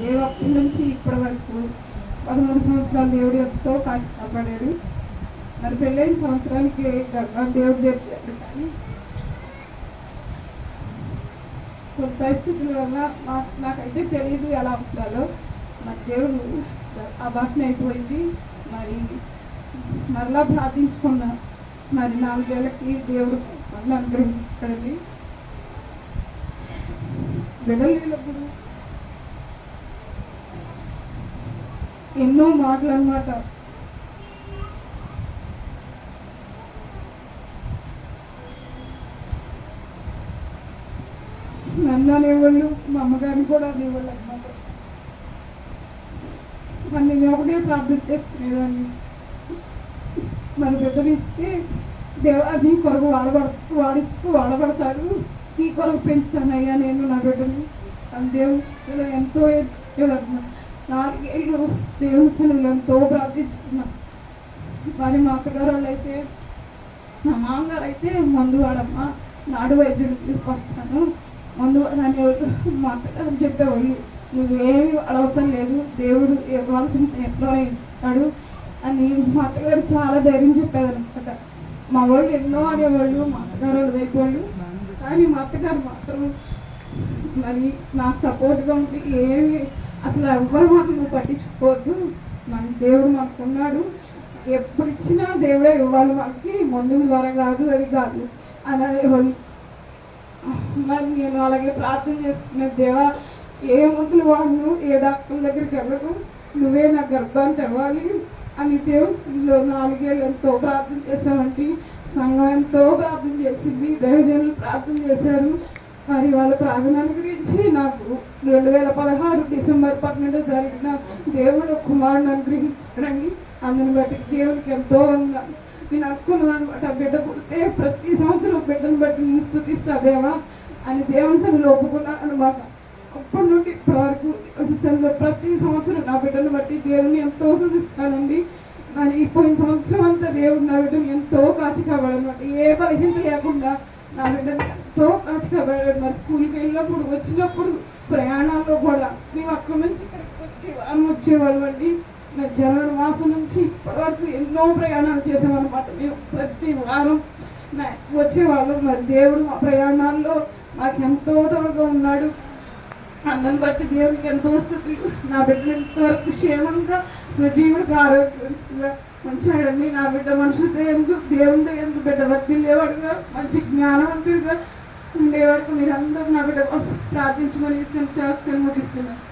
దేవుడు అప్పటి నుంచి ఇప్పటి వరకు 13 సంవత్సరాలు దేవుడు ఎంతో కాచి కాపాడాడు. మరి పెళ్ళైన సంవత్సరానికి దేవుడు తెచ్చాడు. కానీ కొన్ని పరిస్థితుల వల్ల నాకైతే తెలియదు ఎలా ఉండాలో. మరి దేవుడు ఆ భాషణ అయిపోయింది. మరి మరలా ప్రార్థించుకున్నా. మరి 4 ఏళ్ళకి దేవుడు మళ్ళీ అనుగ్రహించండి. బిడ్డలు లేనప్పుడు ఎన్నో మాటలు అన్నమాట. నన్ను అనేవాళ్ళు, మా అమ్మగారిని కూడా అనేవాళ్ళు అన్నమాట. మరి నేను ఒకటే ప్రార్థన చేసుకునేదాన్ని, మన బిడ్డనిస్తే నీ కొరకు వాడబడతాడు, నీ కొరకు పెంచుతానయ్యా నేను నా బిడ్డని. దేవుడు ఎంతో 4 ఏళ్ళు దేవుని ఎంతో ప్రార్థించుకున్నా. మరి మా అత్తగారు వాళ్ళు అయితే, మా మామగారు అయితే మందు వాడమ్మా, నాడు వైద్యుడు తీసుకొస్తాను మందు అనేవాళ్ళు. మా అత్తగారు చెప్పేవాళ్ళు, నువ్వేమి అవసరం లేదు, దేవుడు ఇవ్వాల్సిన ఎట్లోనే ఇస్తాడు అని. మా అత్తగారు చాలా ధైర్యం చెప్పేదనమాట. మా వాళ్ళు ఎన్నో అనేవాళ్ళు, మా అత్తగారు వాళ్ళు వైపు వాళ్ళు. కానీ మా అత్తగారు మాత్రం మరి నాకు సపోర్ట్గా ఉంటే ఏమి అసలు ఎవ్వరు మాకు నువ్వు పట్టించుకోవద్దు, మన దేవుడు మనకున్నాడు, ఎప్పుడు ఇచ్చినా దేవుడే ఇవ్వాలి మనకి, మందుల ద్వారా కాదు అది కాదు అని అనేవాళ్ళు. మరి నేను అలాగే ప్రార్థన చేసుకునే, దేవా ఏ మందులు వాడను, ఏ డాక్టర్ దగ్గరికి వెళ్ళను, నువ్వే నా గర్భాన్ని తెవ్వాలి అని దేవుడిలో 4 ఏళ్ళు ఎంతో ప్రార్థన చేసామంటే. సంఘం ఎంతో ప్రార్థన చేసింది, దైవజనులు ప్రార్థన చేశారు. మరి వాళ్ళ ప్రార్థన గురించి నాకు 2016 డిసెంబర్ 12 జరిగిన దేవుడు కుమారుని అనుగ్రహించడానికి అందుని బట్టి దేవుడికి ఎంతో నేను అనుకున్నాను అనమాట. బిడ్డ పుడితే ప్రతి సంవత్సరం బిడ్డను బట్టి నేను స్తుతిస్తా దేవా అని దేవుని సన్నిధిలో ఒప్పుకున్నాను అనమాట. అప్పటి నుండి ఇప్పటి వరకు ప్రతి సంవత్సరం నా బిడ్డను బట్టి దేవుని ఎంతో స్తుతిస్తానండి. మరి ఇప్పుడు సంవత్సరం అంతా దేవుడు నా బిడ్డను ఎంతో కాచి కాపాడనమాట. ఏ బలహీనత లేకుండా నా బిడ్డను ఎంతో కాచి కాపాడాడు. మరి స్కూల్కి వెళ్ళినప్పుడు వచ్చినప్పుడు ప్రయాణాల్లో కూడా మేము అక్కడి నుంచి ప్రతి వారం వచ్చేవాళ్ళం అండి. జనవరి మాసం నుంచి ఇప్పటి వరకు ఎన్నో ప్రయాణాలు చేసామన్నమాట. మేము ప్రతి వారం వచ్చేవాళ్ళం. మరి దేవుడు మా ప్రయాణాల్లో నాకు ఎంతో తోడుగా ఉన్నాడు. అందరిని బట్టి దేవుడికి ఎంతో స్తుతులు. నా బిడ్డలు ఎంతవరకు క్షేమంగా సజీవుడిగా ఆరోగ్యంగా ఉంచాడండి. నా బిడ్డ మనుషులతో ఎందుకు దేవుడితో ఎందుకు బిడ్డ వర్తిల్లేవాడుగా మంచి జ్ఞానవంతుడిగా ఉండేవాడు. మీరందరూ నా బిడ్డ కోసం ప్రార్థించమని చేస్తాను, ముగిస్తున్నాను.